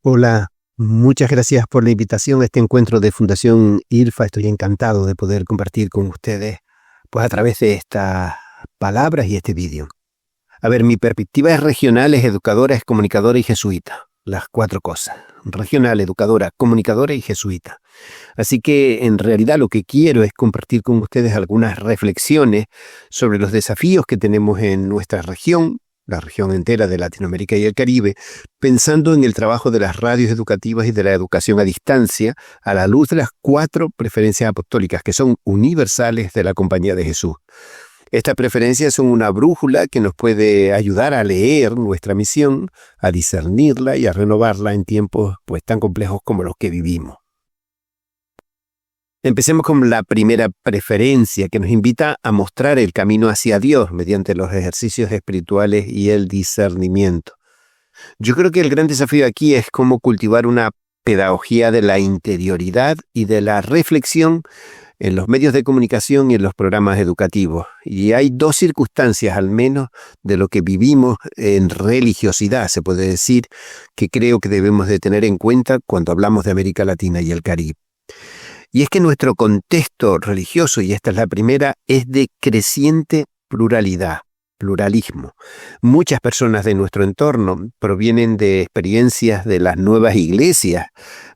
Hola, muchas gracias por la invitación a este encuentro de Fundación IRFA. Estoy encantado de poder compartir con ustedes, pues a través de estas palabras y este vídeo. A ver, mi perspectiva es regional, es educadora, es comunicadora y jesuita. Las cuatro cosas. Regional, educadora, comunicadora y jesuita. Así que en realidad lo que quiero es compartir con ustedes algunas reflexiones sobre los desafíos que tenemos en nuestra región, la región entera de Latinoamérica y el Caribe, pensando en el trabajo de las radios educativas y de la educación a distancia a la luz de las cuatro preferencias apostólicas que son universales de la Compañía de Jesús. Estas preferencias son una brújula que nos puede ayudar a leer nuestra misión, a discernirla y a renovarla en tiempos pues tan complejos como los que vivimos. Empecemos con la primera preferencia que nos invita a mostrar el camino hacia Dios mediante los ejercicios espirituales y el discernimiento. Yo creo que el gran desafío aquí es cómo cultivar una pedagogía de la interioridad y de la reflexión en los medios de comunicación y en los programas educativos. Y hay dos circunstancias al menos de lo que vivimos en religiosidad, se puede decir, que creo que debemos de tener en cuenta cuando hablamos de América Latina y el Caribe. Y es que nuestro contexto religioso, y esta es la primera, es de creciente pluralismo. Muchas personas de nuestro entorno provienen de experiencias de las nuevas iglesias,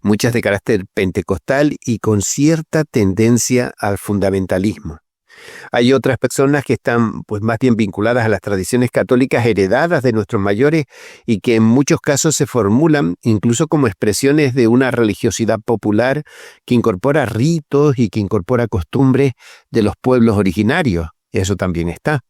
muchas de carácter pentecostal y con cierta tendencia al fundamentalismo. Hay otras personas que están pues más bien vinculadas a las tradiciones católicas heredadas de nuestros mayores y que en muchos casos se formulan incluso como expresiones de una religiosidad popular que incorpora ritos y que incorpora costumbres de los pueblos originarios. Eso también está.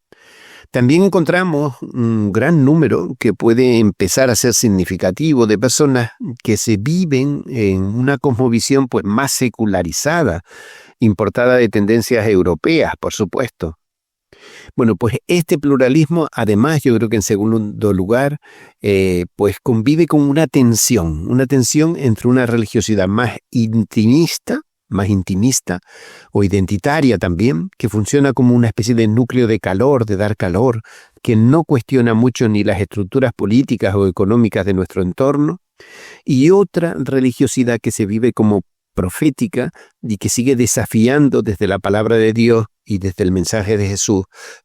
También encontramos un gran número que puede empezar a ser significativo de personas que se viven en una cosmovisión pues más secularizada, importada de tendencias europeas, por supuesto. Bueno, pues este pluralismo, además, yo creo que en segundo lugar, pues convive con una tensión entre una religiosidad más intimista o identitaria también, que funciona como una especie de núcleo de calor, de dar calor, que no cuestiona mucho ni las estructuras políticas o económicas de nuestro entorno, y otra religiosidad que se vive como profética y que sigue desafiando desde la palabra de Dios y desde el mensaje de Jesús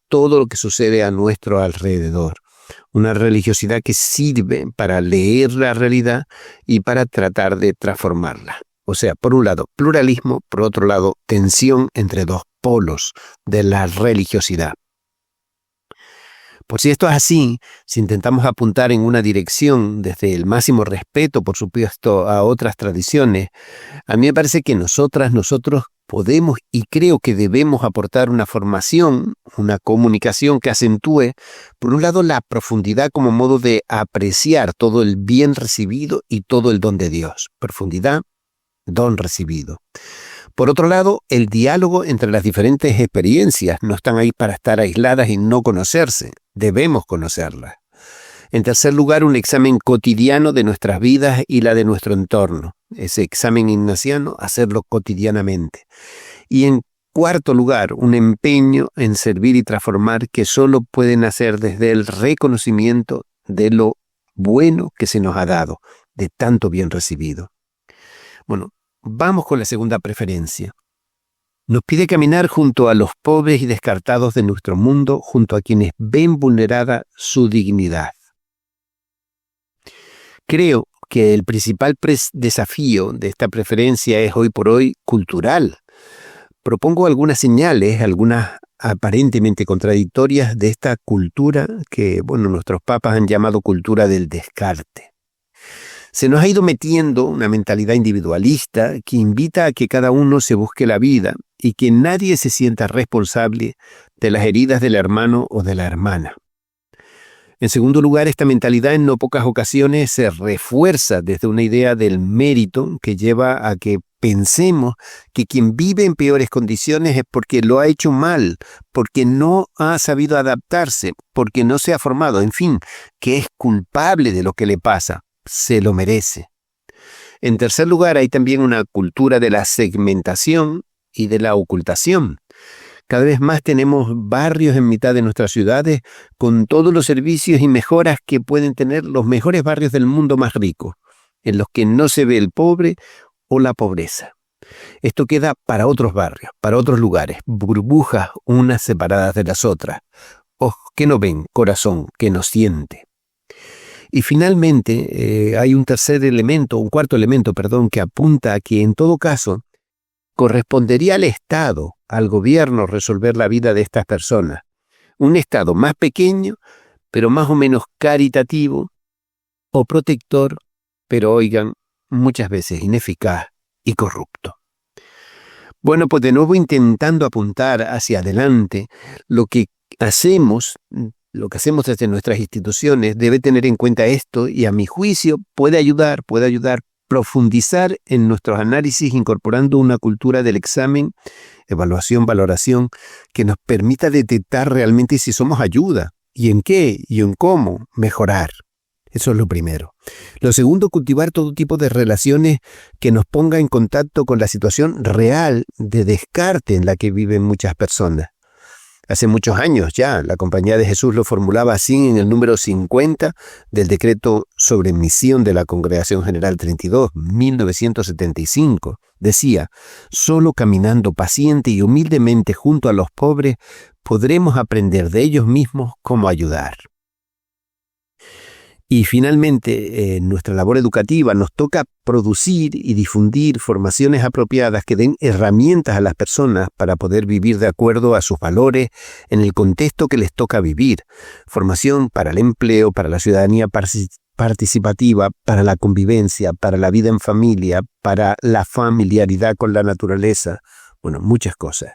todo lo que sucede a nuestro alrededor. Una religiosidad que sirve para leer la realidad y para tratar de transformarla. O sea, por un lado, pluralismo, por otro lado, tensión entre dos polos de la religiosidad. Por si esto es así, si intentamos apuntar en una dirección desde el máximo respeto, por supuesto, a otras tradiciones, a mí me parece que nosotros podemos y creo que debemos aportar una formación, una comunicación que acentúe, por un lado, la profundidad como modo de apreciar todo el bien recibido y todo el don de Dios. Profundidad, don recibido. Por otro lado, el diálogo entre las diferentes experiencias no están ahí para estar aisladas y no conocerse. Debemos conocerlas. En tercer lugar, un examen cotidiano de nuestras vidas y la de nuestro entorno. Ese examen ignaciano, hacerlo cotidianamente. Y en cuarto lugar, un empeño en servir y transformar que solo puede nacer desde el reconocimiento de lo bueno que se nos ha dado, de tanto bien recibido. Bueno, vamos con la segunda preferencia. Nos pide caminar junto a los pobres y descartados de nuestro mundo, junto a quienes ven vulnerada su dignidad. Creo que el principal desafío de esta preferencia es hoy por hoy cultural. Propongo algunas señales, algunas aparentemente contradictorias de esta cultura que, nuestros papas han llamado cultura del descarte. Se nos ha ido metiendo una mentalidad individualista que invita a que cada uno se busque la vida y que nadie se sienta responsable de las heridas del hermano o de la hermana. En segundo lugar, esta mentalidad en no pocas ocasiones se refuerza desde una idea del mérito que lleva a que pensemos que quien vive en peores condiciones es porque lo ha hecho mal, porque no ha sabido adaptarse, porque no se ha formado, en fin, que es culpable de lo que le pasa. Se lo merece. En tercer lugar, hay también una cultura de la segmentación y de la ocultación. Cada vez más tenemos barrios en mitad de nuestras ciudades con todos los servicios y mejoras que pueden tener los mejores barrios del mundo más ricos. en los que no se ve el pobre o la pobreza. Esto queda para otros barrios, para otros lugares, burbujas unas separadas de las otras. Ojos que no ven, corazón que no siente. Y finalmente hay un cuarto elemento, que apunta a que en todo caso correspondería al Estado, al gobierno, resolver la vida de estas personas. Un Estado más pequeño, pero más o menos caritativo o protector, pero oigan, muchas veces ineficaz y corrupto. Bueno, pues de nuevo intentando apuntar hacia adelante, lo que hacemos desde nuestras instituciones debe tener en cuenta esto y a mi juicio puede ayudar a profundizar en nuestros análisis incorporando una cultura del examen, evaluación, valoración, que nos permita detectar realmente si somos ayuda y en qué y en cómo mejorar. Eso es lo primero. Lo segundo, cultivar todo tipo de relaciones que nos ponga en contacto con la situación real de descarte en la que viven muchas personas. Hace muchos años ya, la Compañía de Jesús lo formulaba así en el número 50 del decreto sobre misión de la Congregación General 32, 1975. Decía, solo caminando paciente y humildemente junto a los pobres podremos aprender de ellos mismos cómo ayudar. Y finalmente, en nuestra labor educativa nos toca producir y difundir formaciones apropiadas que den herramientas a las personas para poder vivir de acuerdo a sus valores en el contexto que les toca vivir. Formación para el empleo, para la ciudadanía participativa, para la convivencia, para la vida en familia, para la familiaridad con la naturaleza. Bueno, muchas cosas.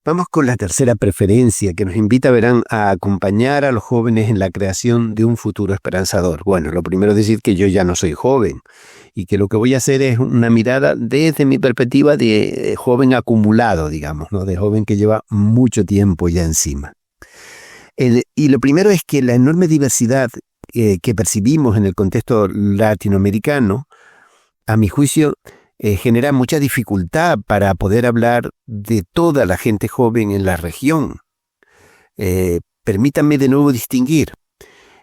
Vamos con la tercera preferencia que nos invita, verán, a acompañar a los jóvenes en la creación de un futuro esperanzador. Bueno, lo primero es decir que yo ya no soy joven y que lo que voy a hacer es una mirada desde mi perspectiva de joven acumulado, digamos, ¿no? De joven que lleva mucho tiempo ya encima. Y lo primero es que la enorme diversidad que percibimos en el contexto latinoamericano, a mi juicio, genera mucha dificultad para poder hablar de toda la gente joven en la región. Permítanme de nuevo distinguir.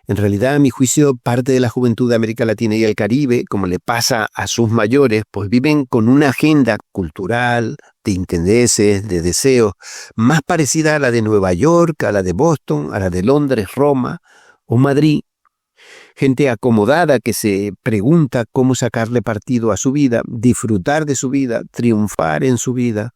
En realidad, a mi juicio, parte de la juventud de América Latina y el Caribe, como le pasa a sus mayores, pues viven con una agenda cultural, de intereses, de deseos, más parecida a la de Nueva York, a la de Boston, a la de Londres, Roma o Madrid. Gente acomodada que se pregunta cómo sacarle partido a su vida, disfrutar de su vida, triunfar en su vida.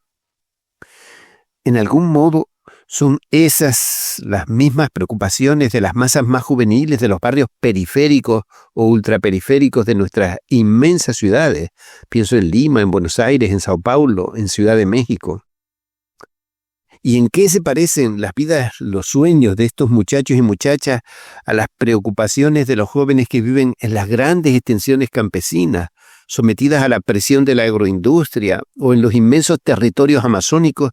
En algún modo son esas las mismas preocupaciones de las masas más juveniles de los barrios periféricos o ultraperiféricos de nuestras inmensas ciudades. Pienso en Lima, en Buenos Aires, en Sao Paulo, en Ciudad de México. ¿Y en qué se parecen las vidas, los sueños de estos muchachos y muchachas a las preocupaciones de los jóvenes que viven en las grandes extensiones campesinas, sometidas a la presión de la agroindustria o en los inmensos territorios amazónicos,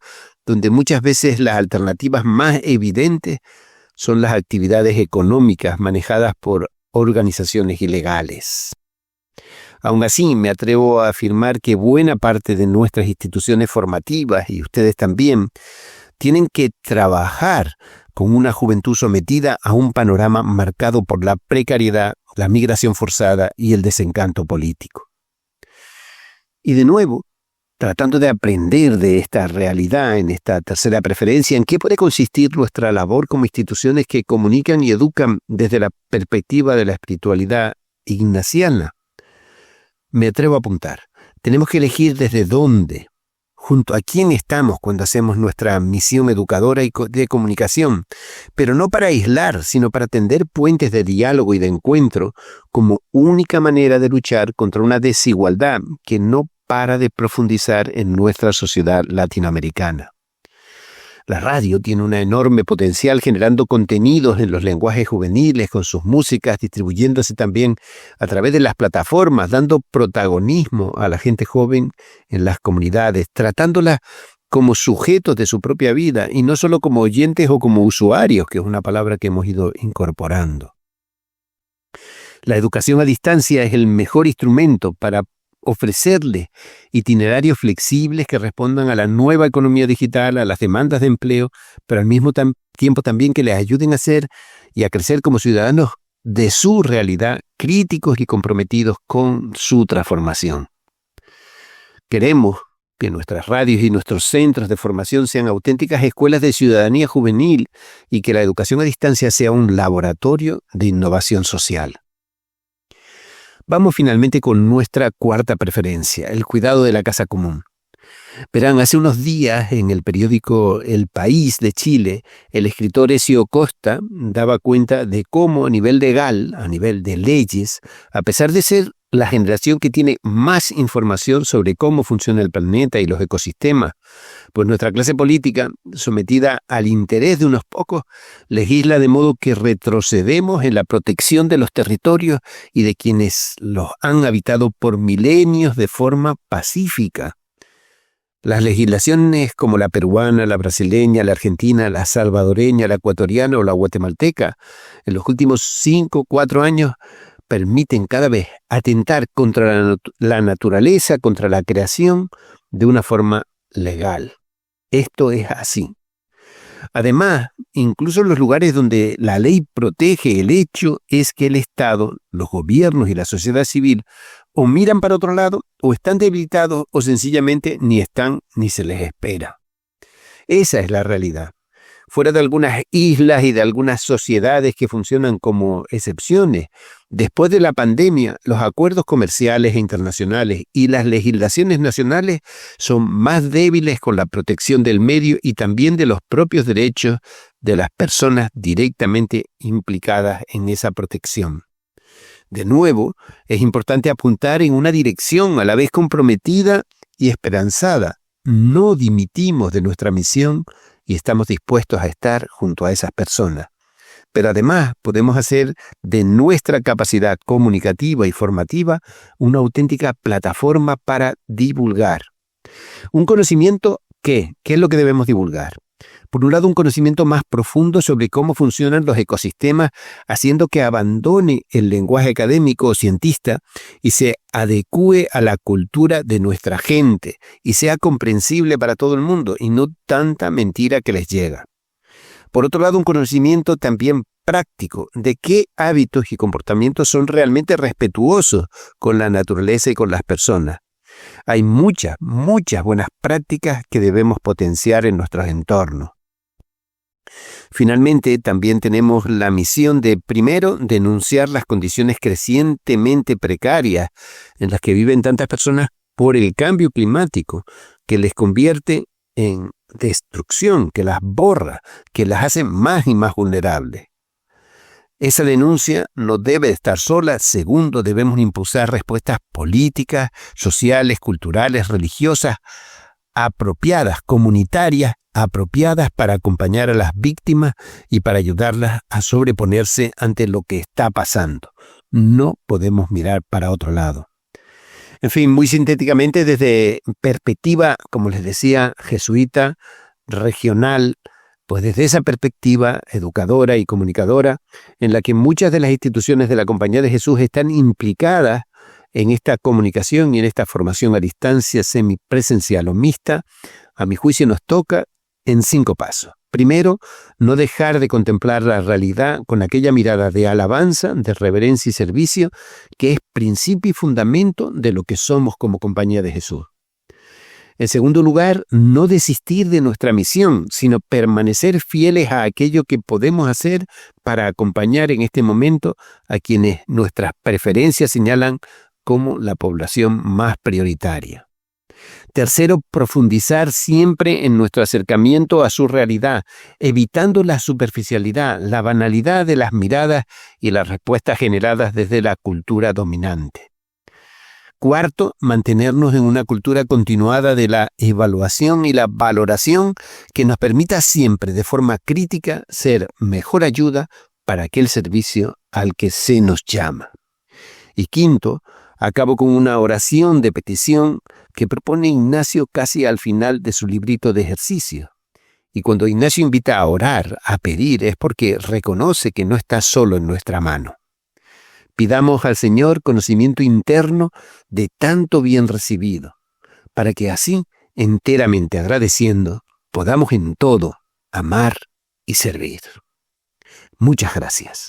donde muchas veces las alternativas más evidentes son las actividades económicas manejadas por organizaciones ilegales? Aún así, me atrevo a afirmar que buena parte de nuestras instituciones formativas, y ustedes también, tienen que trabajar con una juventud sometida a un panorama marcado por la precariedad, la migración forzada y el desencanto político. Y de nuevo, tratando de aprender de esta realidad en esta tercera preferencia, ¿en qué puede consistir nuestra labor como instituciones que comunican y educan desde la perspectiva de la espiritualidad ignaciana? Me atrevo a apuntar. Tenemos que elegir desde dónde, junto a quién estamos cuando hacemos nuestra misión educadora y de comunicación, pero no para aislar, sino para tender puentes de diálogo y de encuentro como única manera de luchar contra una desigualdad que no para de profundizar en nuestra sociedad latinoamericana. La radio tiene un enorme potencial generando contenidos en los lenguajes juveniles, con sus músicas, distribuyéndose también a través de las plataformas, dando protagonismo a la gente joven en las comunidades, tratándolas como sujetos de su propia vida y no solo como oyentes o como usuarios, que es una palabra que hemos ido incorporando. La educación a distancia es el mejor instrumento para ofrecerles itinerarios flexibles que respondan a la nueva economía digital, a las demandas de empleo, pero al mismo tiempo también que les ayuden a ser y a crecer como ciudadanos de su realidad, críticos y comprometidos con su transformación. Queremos que nuestras radios y nuestros centros de formación sean auténticas escuelas de ciudadanía juvenil y que la educación a distancia sea un laboratorio de innovación social. Vamos finalmente con nuestra cuarta preferencia, el cuidado de la casa común. Verán, hace unos días en el periódico El País de Chile, el escritor Ezio Costa daba cuenta de cómo a nivel legal, a nivel de leyes, a pesar de ser la generación que tiene más información sobre cómo funciona el planeta y los ecosistemas, pues nuestra clase política, sometida al interés de unos pocos, legisla de modo que retrocedemos en la protección de los territorios y de quienes los han habitado por milenios de forma pacífica. Las legislaciones como la peruana, la brasileña, la argentina, la salvadoreña, la ecuatoriana o la guatemalteca, en los últimos 5 o 4 años, permiten cada vez atentar contra la naturaleza, contra la creación, de una forma legal. Esto es así. Además, incluso en los lugares donde la ley protege, el hecho es que el Estado, los gobiernos y la sociedad civil o miran para otro lado, o están debilitados, o sencillamente ni están ni se les espera. Esa es la realidad. Fuera de algunas islas y de algunas sociedades que funcionan como excepciones, después de la pandemia, los acuerdos comerciales e internacionales y las legislaciones nacionales son más débiles con la protección del medio y también de los propios derechos de las personas directamente implicadas en esa protección. De nuevo, es importante apuntar en una dirección a la vez comprometida y esperanzada. No dimitimos de nuestra misión y estamos dispuestos a estar junto a esas personas. Pero además podemos hacer de nuestra capacidad comunicativa y formativa una auténtica plataforma para divulgar. Un conocimiento ¿qué es lo que debemos divulgar? Por un lado, un conocimiento más profundo sobre cómo funcionan los ecosistemas, haciendo que abandone el lenguaje académico o cientista y se adecúe a la cultura de nuestra gente y sea comprensible para todo el mundo y no tanta mentira que les llega. Por otro lado, un conocimiento también práctico de qué hábitos y comportamientos son realmente respetuosos con la naturaleza y con las personas. Hay muchas buenas prácticas que debemos potenciar en nuestros entornos. Finalmente, también tenemos la misión de, primero, denunciar las condiciones crecientemente precarias en las que viven tantas personas por el cambio climático, que les convierte en destrucción, que las borra, que las hace más y más vulnerables. Esa denuncia no debe estar sola. Segundo, debemos impulsar respuestas políticas, sociales, culturales, religiosas, apropiadas, comunitarias, apropiadas para acompañar a las víctimas y para ayudarlas a sobreponerse ante lo que está pasando. No podemos mirar para otro lado. En fin, muy sintéticamente, desde perspectiva, como les decía, jesuita, regional, pues desde esa perspectiva educadora y comunicadora, en la que muchas de las instituciones de la Compañía de Jesús están implicadas en esta comunicación y en esta formación a distancia semipresencial o mixta, a mi juicio nos toca en 5 pasos. Primero, no dejar de contemplar la realidad con aquella mirada de alabanza, de reverencia y servicio, que es principio y fundamento de lo que somos como Compañía de Jesús. En segundo lugar, no desistir de nuestra misión, sino permanecer fieles a aquello que podemos hacer para acompañar en este momento a quienes nuestras preferencias señalan como la población más prioritaria. Tercero, profundizar siempre en nuestro acercamiento a su realidad, evitando la superficialidad, la banalidad de las miradas y las respuestas generadas desde la cultura dominante. Cuarto, mantenernos en una cultura continuada de la evaluación y la valoración que nos permita siempre, de forma crítica, ser mejor ayuda para aquel servicio al que se nos llama. Y quinto, acabo con una oración de petición que propone Ignacio casi al final de su librito de ejercicio. Y cuando Ignacio invita a orar, a pedir, es porque reconoce que no está solo en nuestra mano. Pidamos al Señor conocimiento interno de tanto bien recibido, para que así, enteramente agradeciendo, podamos en todo amar y servir. Muchas gracias.